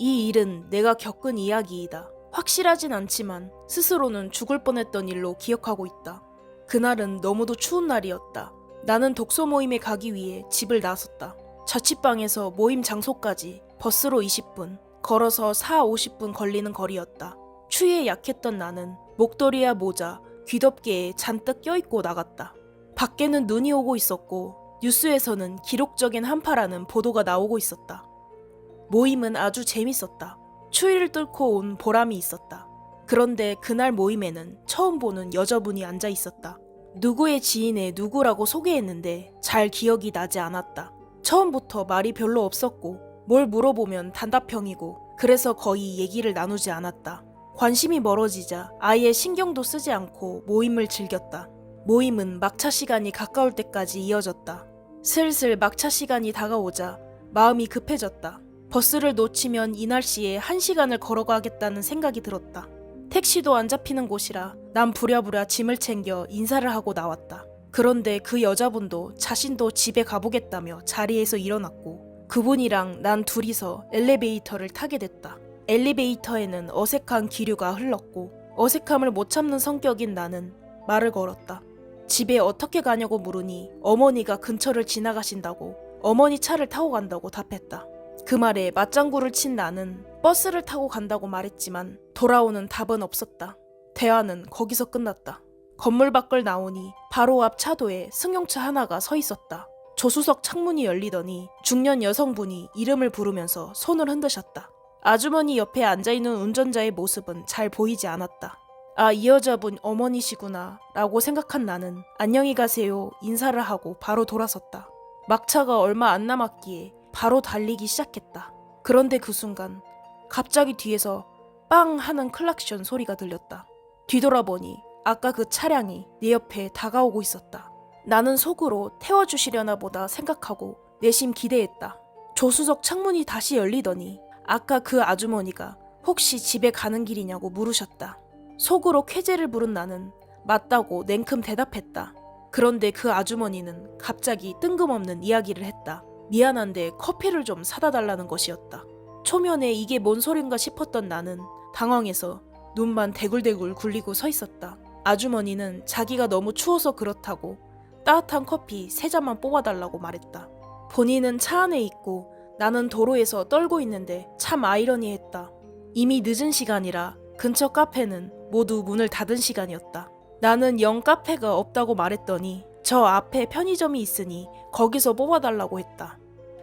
이 일은 내가 겪은 이야기이다. 확실하진 않지만 스스로는 죽을 뻔했던 일로 기억하고 있다. 그날은 너무도 추운 날이었다. 나는 독서 모임에 가기 위해 집을 나섰다. 자취방에서 모임 장소까지 버스로 20분, 걸어서 4, 50분 걸리는 거리였다. 추위에 약했던 나는 목도리와 모자, 귀덮개에 잔뜩 껴입고 나갔다. 밖에는 눈이 오고 있었고 뉴스에서는 기록적인 한파라는 보도가 나오고 있었다. 모임은 아주 재밌었다. 추위를 뚫고 온 보람이 있었다. 그런데 그날 모임에는 처음 보는 여자분이 앉아 있었다. 누구의 지인의 누구라고 소개했는데 잘 기억이 나지 않았다. 처음부터 말이 별로 없었고 뭘 물어보면 단답형이고 그래서 거의 얘기를 나누지 않았다. 관심이 멀어지자 아예 신경도 쓰지 않고 모임을 즐겼다. 모임은 막차 시간이 가까울 때까지 이어졌다. 슬슬 막차 시간이 다가오자 마음이 급해졌다. 버스를 놓치면 이 날씨에 1시간을 걸어가겠다는 생각이 들었다. 택시도 안 잡히는 곳이라 난 부랴부랴 짐을 챙겨 인사를 하고 나왔다. 그런데 그 여자분도 자신도 집에 가보겠다며 자리에서 일어났고 그분이랑 난 둘이서 엘리베이터를 타게 됐다. 엘리베이터에는 어색한 기류가 흘렀고 어색함을 못 참는 성격인 나는 말을 걸었다. 집에 어떻게 가냐고 물으니 어머니가 근처를 지나가신다고 어머니 차를 타고 간다고 답했다. 그 말에 맞장구를 친 나는 버스를 타고 간다고 말했지만 돌아오는 답은 없었다. 대화는 거기서 끝났다. 건물 밖을 나오니 바로 앞 차도에 승용차 하나가 서 있었다. 조수석 창문이 열리더니 중년 여성분이 이름을 부르면서 손을 흔드셨다. 아주머니 옆에 앉아있는 운전자의 모습은 잘 보이지 않았다. 아, 이 여자분 어머니시구나 라고 생각한 나는 안녕히 가세요 인사를 하고 바로 돌아섰다. 막차가 얼마 안 남았기에 바로 달리기 시작했다. 그런데 그 순간 갑자기 뒤에서 빵 하는 클락션 소리가 들렸다. 뒤돌아보니 아까 그 차량이 내 옆에 다가오고 있었다. 나는 속으로 태워주시려나 보다 생각하고 내심 기대했다. 조수석 창문이 다시 열리더니 아까 그 아주머니가 혹시 집에 가는 길이냐고 물으셨다. 속으로 쾌재를 부른 나는 맞다고 냉큼 대답했다. 그런데 그 아주머니는 갑자기 뜬금없는 이야기를 했다. 미안한데 커피를 좀 사다 달라는 것이었다. 초면에 이게 뭔 소린가 싶었던 나는 당황해서 눈만 대굴대굴 굴리고 서 있었다. 아주머니는 자기가 너무 추워서 그렇다고 따뜻한 커피 3잔만 뽑아달라고 말했다. 본인은 차 안에 있고 나는 도로에서 떨고 있는데 참 아이러니했다. 이미 늦은 시간이라 근처 카페는 모두 문을 닫은 시간이었다. 나는 영 카페가 없다고 말했더니 저 앞에 편의점이 있으니 거기서 뽑아달라고 했다.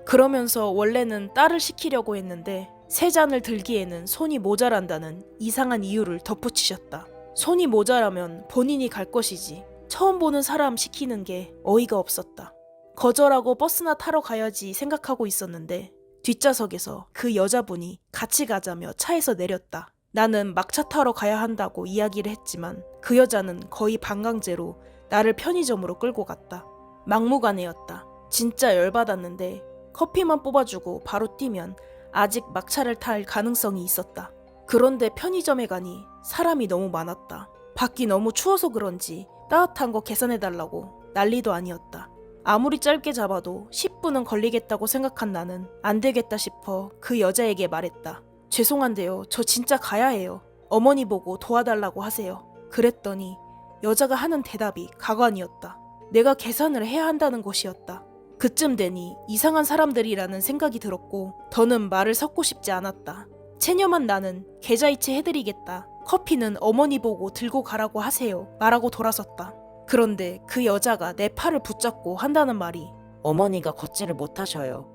그러면서 원래는 딸을 시키려고 했는데 3잔을 들기에는 손이 모자란다는 이상한 이유를 덧붙이셨다. 손이 모자라면 본인이 갈 것이지 처음 보는 사람 시키는 게 어이가 없었다. 거절하고 버스나 타러 가야지 생각하고 있었는데 뒷좌석에서 그 여자분이 같이 가자며 차에서 내렸다. 나는 막차 타러 가야 한다고 이야기를 했지만 그 여자는 거의 반강제로 나를 편의점으로 끌고 갔다. 막무가내였다. 진짜 열받았는데 커피만 뽑아주고 바로 뛰면 아직 막차를 탈 가능성이 있었다. 그런데 편의점에 가니 사람이 너무 많았다. 밖이 너무 추워서 그런지 따뜻한 거 계산해달라고 난리도 아니었다. 아무리 짧게 잡아도 10분은 걸리겠다고 생각한 나는 안 되겠다 싶어 그 여자에게 말했다. 죄송한데요. 저 진짜 가야 해요. 어머니 보고 도와달라고 하세요. 그랬더니 여자가 하는 대답이 가관이었다. 내가 계산을 해야 한다는 것이었다. 그쯤 되니 이상한 사람들이라는 생각이 들었고 더는 말을 섞고 싶지 않았다. 체념한 나는 계좌이체 해드리겠다. 커피는 어머니 보고 들고 가라고 하세요. 말하고 돌아섰다. 그런데 그 여자가 내 팔을 붙잡고 한다는 말이 어머니가 걷지를 못하셔요.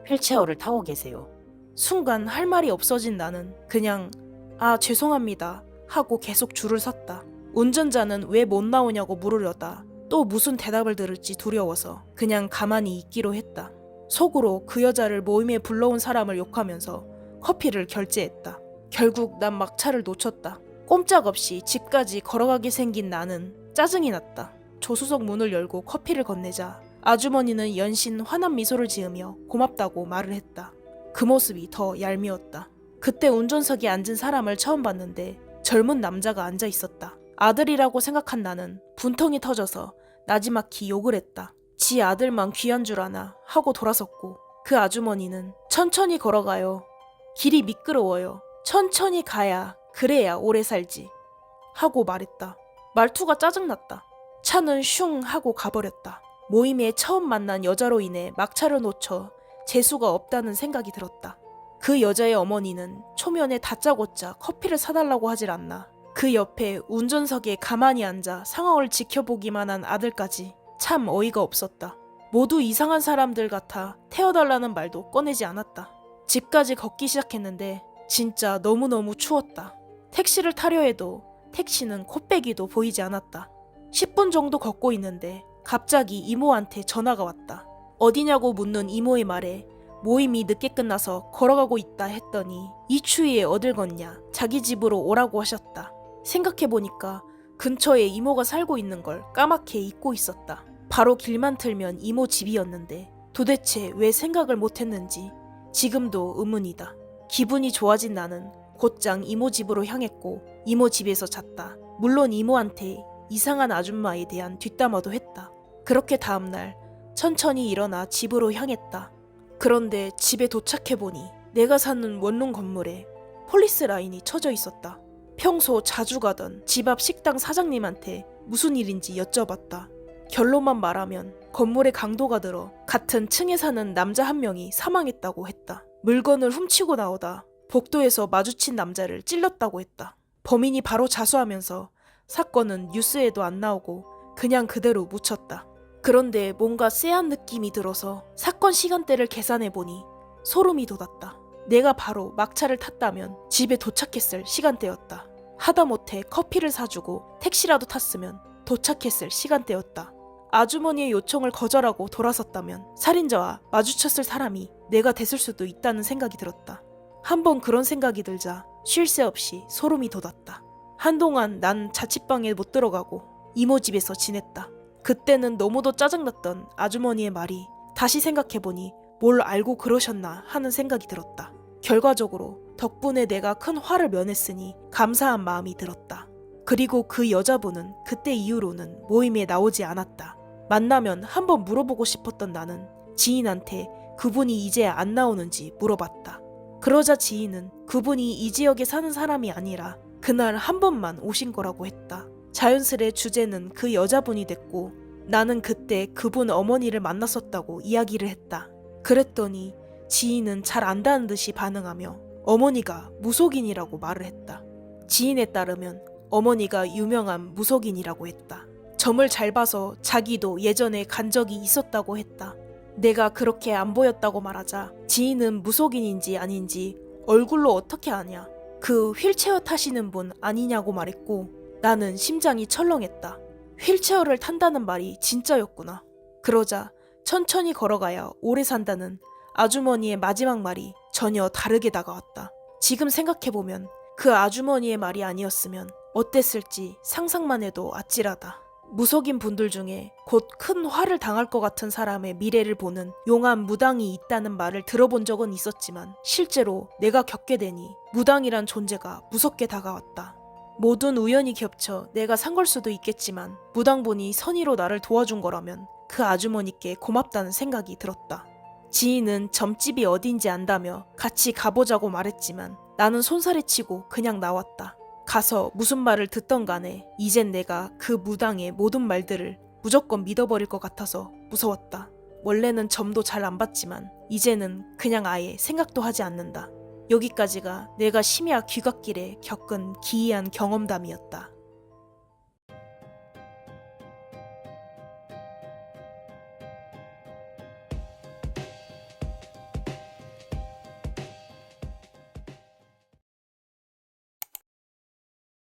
휠체어를 타고 계세요. 순간 할 말이 없어진 나는 그냥 아 죄송합니다 하고 계속 줄을 섰다. 운전자는 왜 못 나오냐고 물으려다 또 무슨 대답을 들을지 두려워서 그냥 가만히 있기로 했다. 속으로 그 여자를 모임에 불러온 사람을 욕하면서 커피를 결제했다. 결국 난 막차를 놓쳤다. 꼼짝없이 집까지 걸어가게 생긴 나는 짜증이 났다. 조수석 문을 열고 커피를 건네자 아주머니는 연신 환한 미소를 지으며 고맙다고 말을 했다. 그 모습이 더 얄미웠다. 그때 운전석에 앉은 사람을 처음 봤는데 젊은 남자가 앉아 있었다. 아들이라고 생각한 나는 분통이 터져서 나지막히 욕을 했다. 지 아들만 귀한 줄 아나 하고 돌아섰고 그 아주머니는 천천히 걸어가요. 길이 미끄러워요. 천천히 가야 그래야 오래 살지. 하고 말했다. 말투가 짜증났다. 차는 슝 하고 가버렸다. 모임에 처음 만난 여자로 인해 막차를 놓쳐 재수가 없다는 생각이 들었다. 그 여자의 어머니는 초면에 다짜고짜 커피를 사달라고 하질 않나. 그 옆에 운전석에 가만히 앉아 상황을 지켜보기만 한 아들까지 참 어이가 없었다. 모두 이상한 사람들 같아 태워달라는 말도 꺼내지 않았다. 집까지 걷기 시작했는데 진짜 너무너무 추웠다. 택시를 타려 해도 택시는 코빼기도 보이지 않았다. 10분 정도 걷고 있는데 갑자기 이모한테 전화가 왔다. 어디냐고 묻는 이모의 말에 모임이 늦게 끝나서 걸어가고 있다 했더니 이 추위에 어딜 걷냐, 자기 집으로 오라고 하셨다. 생각해보니까 근처에 이모가 살고 있는 걸 까맣게 잊고 있었다. 바로 길만 틀면 이모 집이었는데 도대체 왜 생각을 못했는지 지금도 의문이다. 기분이 좋아진 나는 곧장 이모 집으로 향했고 이모 집에서 잤다. 물론 이모한테 이상한 아줌마에 대한 뒷담화도 했다. 그렇게 다음날 천천히 일어나 집으로 향했다. 그런데 집에 도착해보니 내가 사는 원룸 건물에 폴리스 라인이 쳐져 있었다. 평소 자주 가던 집 앞 식당 사장님한테 무슨 일인지 여쭤봤다. 결론만 말하면 건물에 강도가 들어 같은 층에 사는 남자 한 명이 사망했다고 했다. 물건을 훔치고 나오다 복도에서 마주친 남자를 찔렀다고 했다. 범인이 바로 자수하면서 사건은 뉴스에도 안 나오고 그냥 그대로 묻혔다. 그런데 뭔가 쎄한 느낌이 들어서 사건 시간대를 계산해보니 소름이 돋았다. 내가 바로 막차를 탔다면 집에 도착했을 시간대였다. 하다못해 커피를 사주고 택시라도 탔으면 도착했을 시간대였다. 아주머니의 요청을 거절하고 돌아섰다면 살인자와 마주쳤을 사람이 내가 됐을 수도 있다는 생각이 들었다. 한번 그런 생각이 들자 쉴 새 없이 소름이 돋았다. 한동안 난 자취방에 못 들어가고 이모 집에서 지냈다. 그때는 너무도 짜증났던 아주머니의 말이 다시 생각해보니 뭘 알고 그러셨나 하는 생각이 들었다. 결과적으로 덕분에 내가 큰 화를 면했으니 감사한 마음이 들었다. 그리고 그 여자분은 그때 이후로는 모임에 나오지 않았다. 만나면 한번 물어보고 싶었던 나는 지인한테 그분이 이제 안 나오는지 물어봤다. 그러자 지인은 그분이 이 지역에 사는 사람이 아니라 그날 한 번만 오신 거라고 했다. 자연스레 주제는 그 여자분이 됐고 나는 그때 그분 어머니를 만났었다고 이야기를 했다. 그랬더니 지인은 잘 안다는 듯이 반응하며 어머니가 무속인이라고 말을 했다. 지인에 따르면 어머니가 유명한 무속인이라고 했다. 점을 잘 봐서 자기도 예전에 간 적이 있었다고 했다. 내가 그렇게 안 보였다고 말하자 지인은 무속인인지 아닌지 얼굴로 어떻게 아냐, 그 휠체어 타시는 분 아니냐고 말했고 나는 심장이 철렁했다. 휠체어를 탄다는 말이 진짜였구나. 그러자 천천히 걸어가야 오래 산다는 아주머니의 마지막 말이 전혀 다르게 다가왔다. 지금 생각해보면 그 아주머니의 말이 아니었으면 어땠을지 상상만 해도 아찔하다. 무속인 분들 중에 곧 큰 화를 당할 것 같은 사람의 미래를 보는 용한 무당이 있다는 말을 들어본 적은 있었지만 실제로 내가 겪게 되니 무당이란 존재가 무섭게 다가왔다. 모든 우연이 겹쳐 내가 산 걸 수도 있겠지만 무당분이 선의로 나를 도와준 거라면 그 아주머니께 고맙다는 생각이 들었다. 지인은 점집이 어딘지 안다며 같이 가보자고 말했지만 나는 손살에 치고 그냥 나왔다. 가서 무슨 말을 듣던 간에 이젠 내가 그 무당의 모든 말들을 무조건 믿어버릴 것 같아서 무서웠다. 원래는 점도 잘 안 봤지만 이제는 그냥 아예 생각도 하지 않는다. 여기까지가 내가 심야 귀갓길에 겪은 기이한 경험담이었다.